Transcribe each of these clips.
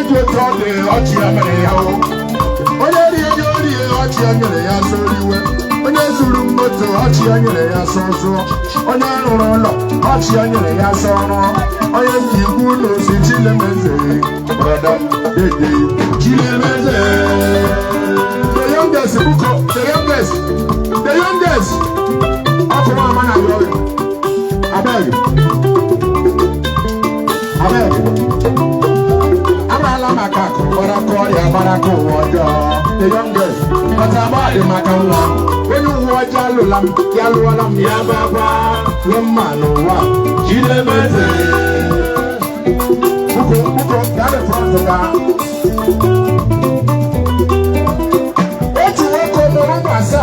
do it all day, onye rie ọchị anyere ya soriwe onye zuru moto ọchị anyere ya sọzọ onye rụrụ ụlọ ọchị anyere ya sọrọ onye ikwu n'osi Chinaeme Eze brọda dede Chinaeme Eze the youngest buko the youngest ọkụrụ ama na yọrọ abeg Abrala makako barakori abarako wojo the youngest but abadi makanwa when you watch alulam yalualam yababa lomano wa Chinaeme Eze buko dale front ga otu weko mo mbasa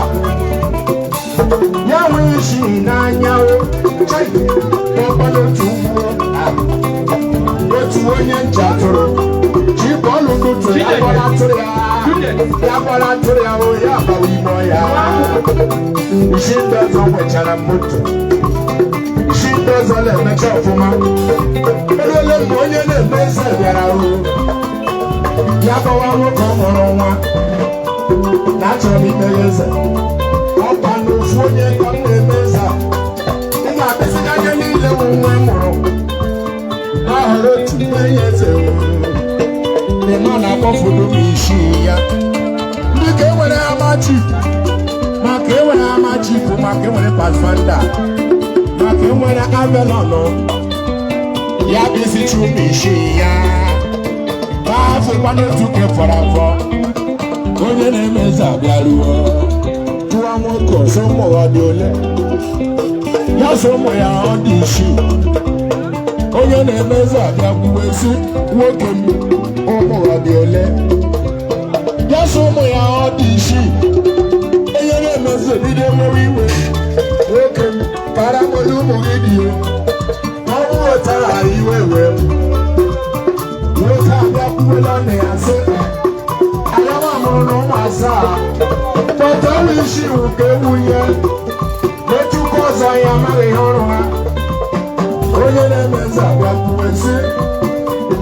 ya wishi na nyawo chai bobalo tuwo otu onye njatoro bọ́ọ̀lù tuntun yàgbọ́lá torí ya o yà bàwí mọ́ ya. Ìṣí ń dọ́zọ̀ wẹ̀chara moto. Ìṣí ń dọ́zọ̀ lè mẹ́tọ́ ọ̀fúnma. Olóòlè mú onye na-eme eze bịara o. Ya bọwa nwoke ọmụrụ nwa. Na-achọrọ m ime eze. Ọkwa n'ofu onye ka m na-eme eze a. Ị ga-akpịsịga anya niile bụ nwa mụrụ. N'ahụrụ otu enye eze o. Nọ na-akpọfodo m isi ya ndị ka enwere amachifu maka enwere amachifu maka enwere pasfanda maka enwere avelọnụ ya bụ isi chu m isi ya baafụkwana otu ke fọrọ afọ onye na-eme eze abịaruo tụwa nwoke ọsọ ụmụ ọ dị ole ya so ụmụ ya ọ dị isii onye na-eme eze abịa kwuwe si nwoke m ụmụ ọ dị ole ya so ụmụ ya ọ dị isii onye na-eme eze bido nwewe iwe nwoke m para nwere ụmụ gị dị ọnwụ wetara ha iwe wee nwoke abịa kwuwela nna ya sị agawa mụrụ na ụmụ asaa kpọta ọrụ isi iwu ka ewunye n'echukwu ọzọ ya amaghị ihe ọrụ ha onye na-eme eze abịa kwuwe sị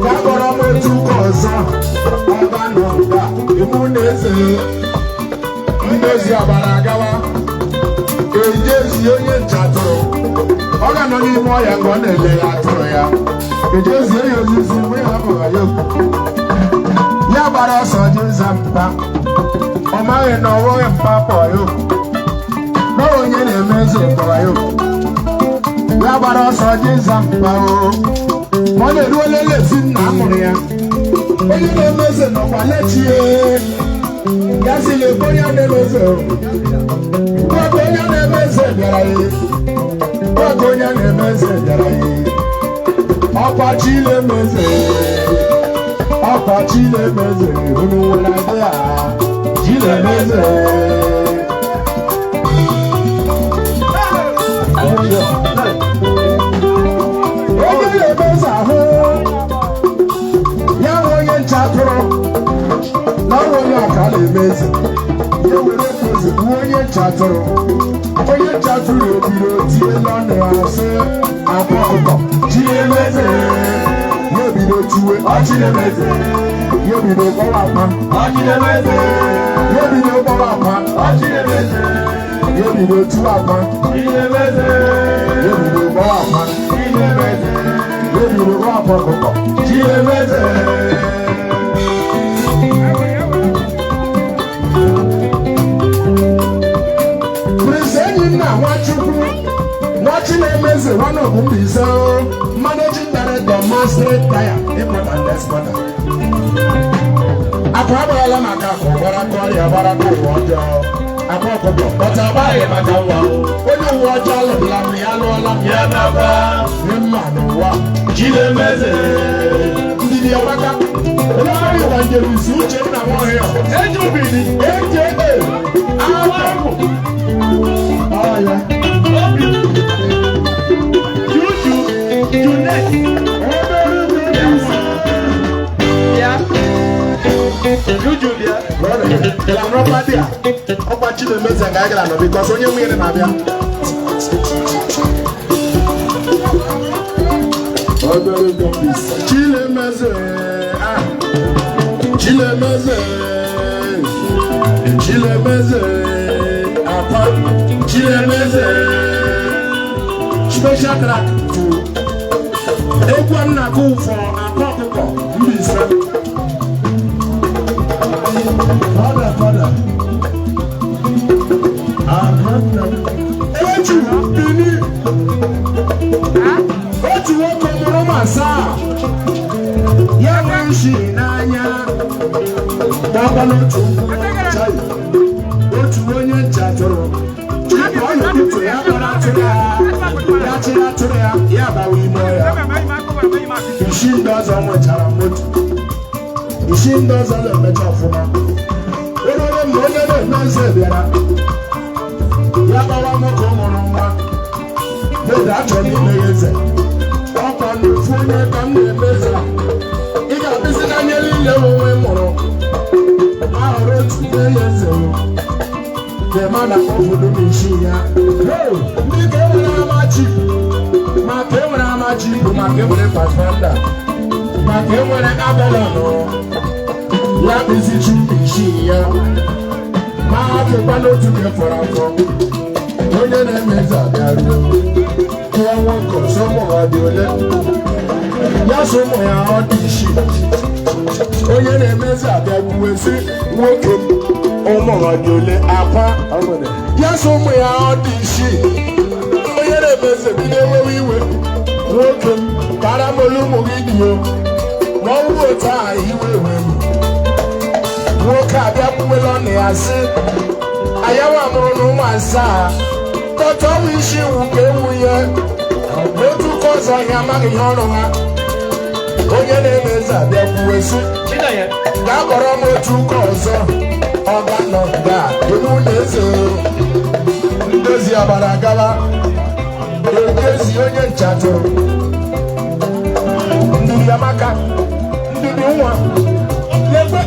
ya kpọrọ m otu ụka ọzọ ọba nọ nga iwu na eze ndezi ọbara agawa eji ezi onye ncha atụrụ ọ ga-anọ n'ime ọhịa ka ọ na-ele ya atụrụ ya eji ezi onye ozizi mgbe ya hapụrụ ya okwu ya gbara ọsọ jeza mpa ọ maghị na ọwụghị mpa kpọọ ya okwu na onye na-eme eze kpọrọ ya okwu ya gbara ọsọ jeza mpa o ma ọ na-eruola ezi nna amụrụ ya onye na-eme eze nọkwa lechie ya si lekwa onye na-eme eze gwaka onye na-eme eze bịara ya gwaka onye na-eme eze bịara ya ọkwa Chinaeme Eze ọkwa Chinaeme Eze unu nwere adị ya Chinaeme Eze onye na-eme eze ahụ ya nwe onye ncha atụrụ na onye ọka na-eme eze ya were eze bụ onye ncha atụrụ ebiro tie n'ọnụ ya sị akwa ọkụkọ Chinaeme Eze ya ebido tiwe Chinaeme Eze ya ebido kpọwa akpa Chinaeme Eze ya ebido kpọwa akpa Chinaeme Eze ya ebido tiwe akpa Chinaeme Eze ya ebido kpọwa akpa Chinaeme Eze ya ebido kpọwa akpa ọkụkọ Chinaeme Eze Chinaeme Eze one of Mbaise managing director master tire import and export. Akwabala maka ko bara ko ya bara ko wojo. Akoko bo bota ba ye maka wa. Onye wojo lam ya lo lam ya na ba. Nimma no wa Chinaeme Eze. Ndidi amaka. Olari wa njeru si uche na mo he. Ejo bi ni eje awa. Oh yeah. Ọkwa Chinaeme Eze ga agara nọ bikọs onye nwere na-abịa Chinaeme Eze Chinaeme Eze, Chinaeme Eze, apa Chinaeme Eze, special track to Egwu na go for Akoko Mbaise. Father. Eju bini, otu nwoke mụrụ masa. Ya nwanshi n'anya gbagbalụ otu onye ncha tụrụ chịkọ ọ n'ụtụtụ ya gbara atụrụ ya chịrị atụrụ ya bawa ime ya isi ndị ọzọ nwechara moto isi ndị ọzọ na-emecha ọfụma erere mgbe onye na-eme eze bịara ya gbawa nwoke ọ mụrụ nwa dede achọrọ ime ya eze ọkwa n'ofu onye ka m na-eme eze ị ga-abịzi n'anya niile onwe mụrụ ahụrụ otu ya eze ga-ema na obodo n'isi ya ndị ka enwere amachi maka enwere amachi bụ maka enwere patfanda maka enwere abalanụ ya kpụzichi isi ya ma akụkwa n'otu ka fọrọ afọ onye na-eme eze abịaruo tụọ nwoke ọzọ ụmụ ha dị ole ya so ụmụ ya ọ dị isi onye na-eme eze abịaruo si nwoke ụmụ ha dị ole akwa ya so ụmụ ya ọ dị isi onye na-eme eze bido ewewe iwe nwoke m bara m olu ụmụ gị dị o ma ọ bụrụ otu aha iwe ewe m nwoke abịa kpuwele ọnụ ya sị ayawa mụrụ na ụmụ asaa tọtọ ọnwụ isi iwu ka ewu ya otu ụka ọzọ ihe amaghị ihe ọrụ ha onye na-eme eze abịa kwuwe sị gaa kpọrọ m otu ụka ọzọ ọ ga-anọ nga elu na eze ndozi agbara agawa ekezi onye nchatụrụ ndidi amaka ndidi nwa lekwe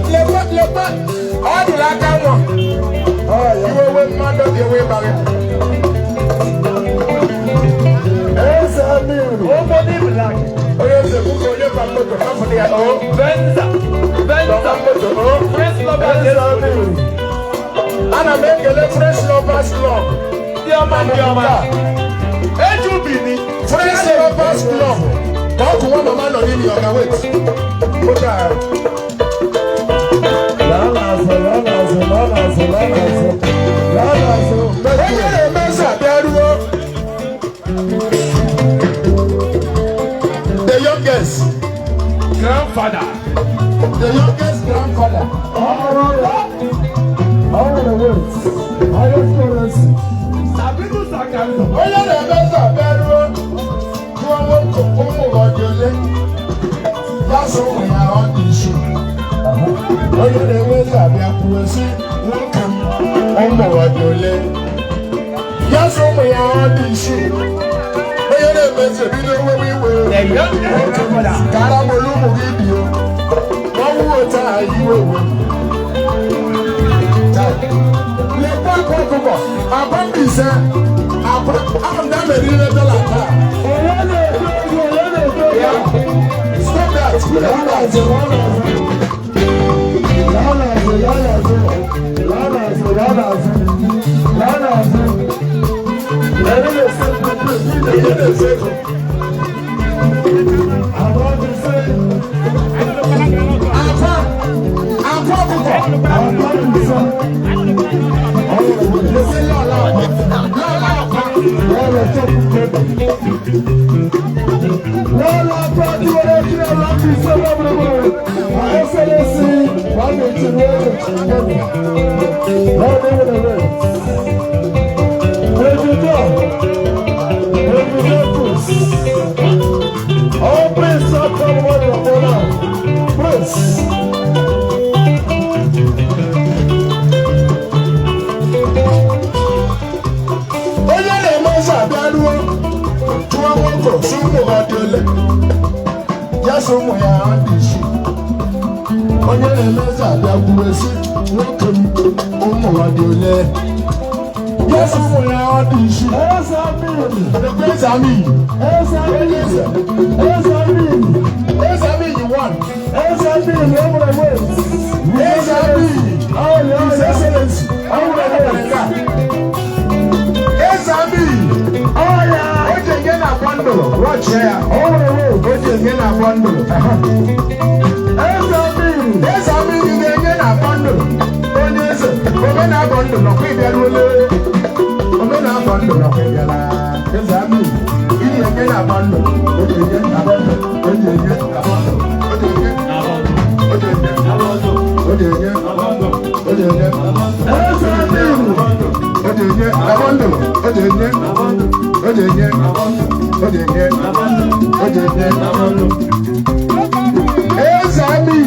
ọ dịrị aka nwa iwewe mmadụ ga-ewe ịgbarị eze mmiri onye eze bụka onye ka mmoto afọdụ ya o venza mmoto o eze mmiri ana m ekele Fresh Lovers Club ndị ọma ejubini Fresh Lovers Club ka ọkụ nwa mama nọ n'ili ọga wet onye na-eme eze abịaruo the youngest grandfather onye na-eme eze abịaruo tụọ nwoke ụmụ ọdị ole ya so ụmụ ya ọ dị isi onye na-eme eze abịa kwuo si nwoke m ụmụ ọdị ole ya so ụmụ ya ọ dị isi onye na-eme eze bido wewe iwe gara m olu ụmụ gị dị o ọnwụ otu aha iwe ewe lekwa akwa ọkụkọ akwa Mbaise akwa ahụ ndị amere ile dọla taa stop that ụmụ ya dị isi onye na-eme eze abịa kwuwe si nwoke m ụmụ ha dị ole ya so ụmụ ya ọ dị isi eze amịghị one eze amịghị o nwere wet Ezabi. His Excellency. Ezabi. Oje nye na bundle. Watch here. Oje nye na bundle. Ezabi nye na bundle. Onye eze. Ome na bundle. Nọkwa ịbịara ole. Ome na bundle. Nọkwa ịbịara. Ezabi. Ihe nye na bundle. Oje nye na bundle. Oje nye na bundle. Oje nye na bundle. Oje nye na bundle. Oje nye na bundle. Oje nye na bundle. Ezabi. Oje nye na bundle. Oje nye na bundle. Oje nye na bundle. Oje nye na bundle. Oje nye na bundle. Ezabi.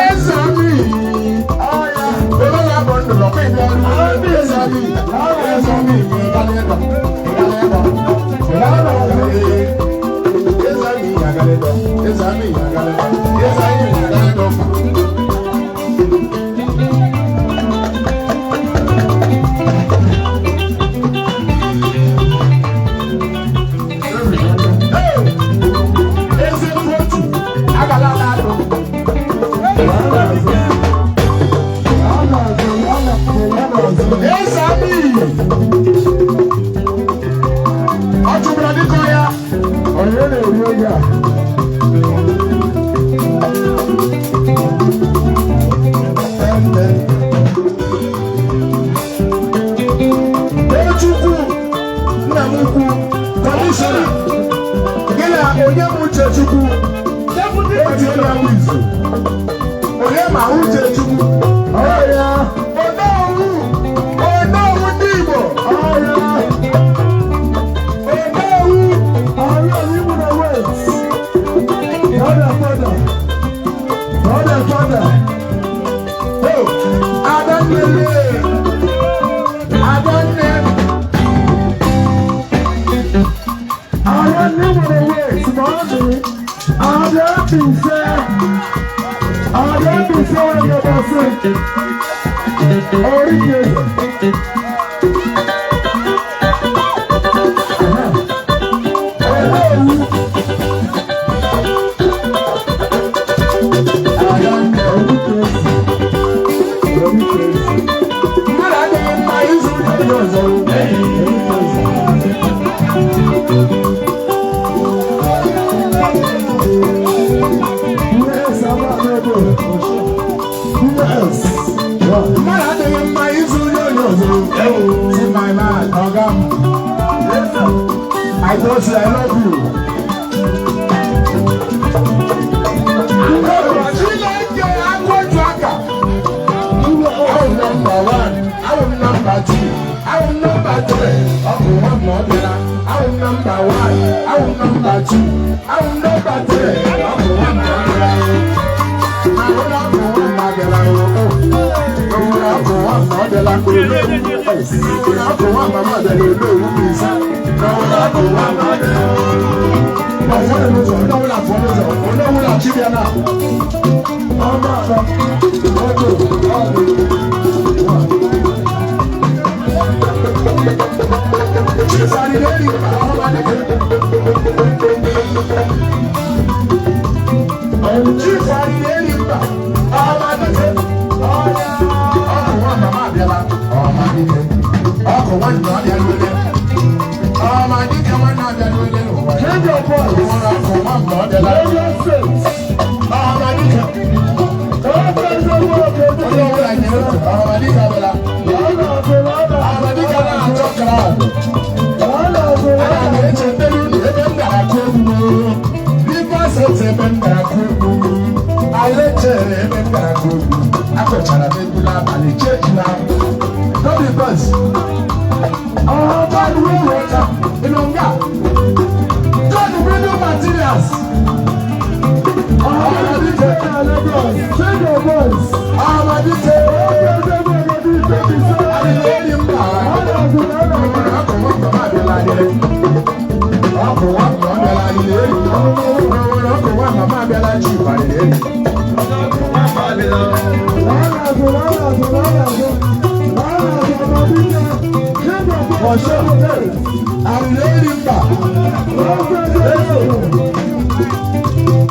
Ezabi. Olo na bundle lo pe bi alu. Ezabi. Ezabi. Galeba. Galeba. Ezabi galeba. Ezabi galeba. Ezabi galeba. I told you I love you. I'm number one. I'm number two. I'm number three. I'm number one. I'm number two. I'm number three. I'm number I'm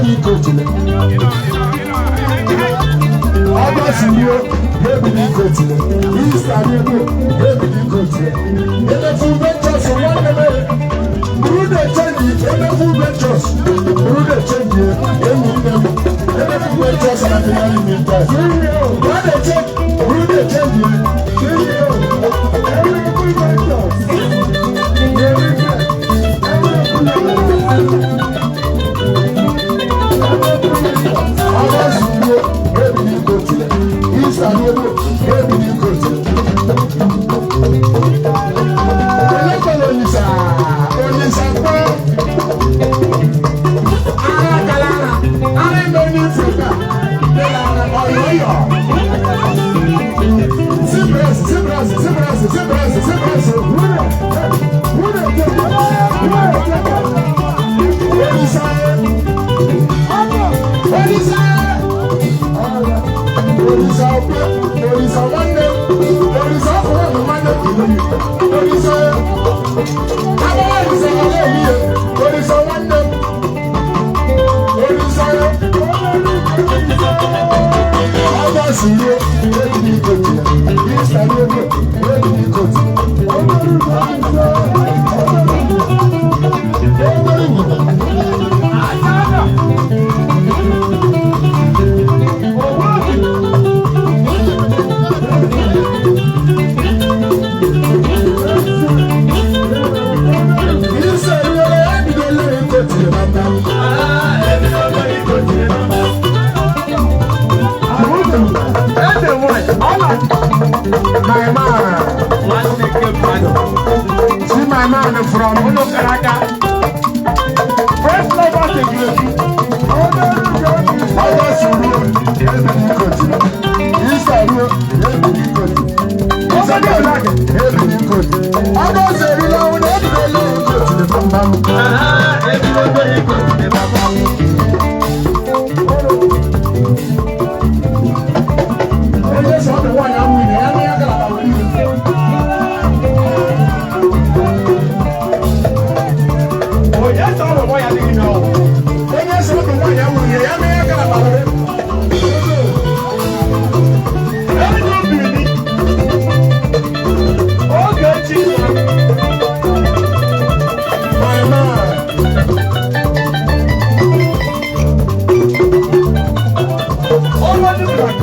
ebili kotile. August Rio, ebili kotile. Easter Rio, ebili kotile. Emefu ventures one name. Brude change, emefu ventures. Brude change, emi nemu. Emefu ventures na finali minta. Brude change, brude change. Emefu ventures. My man from Unokaraka. First lover to you. Others you know,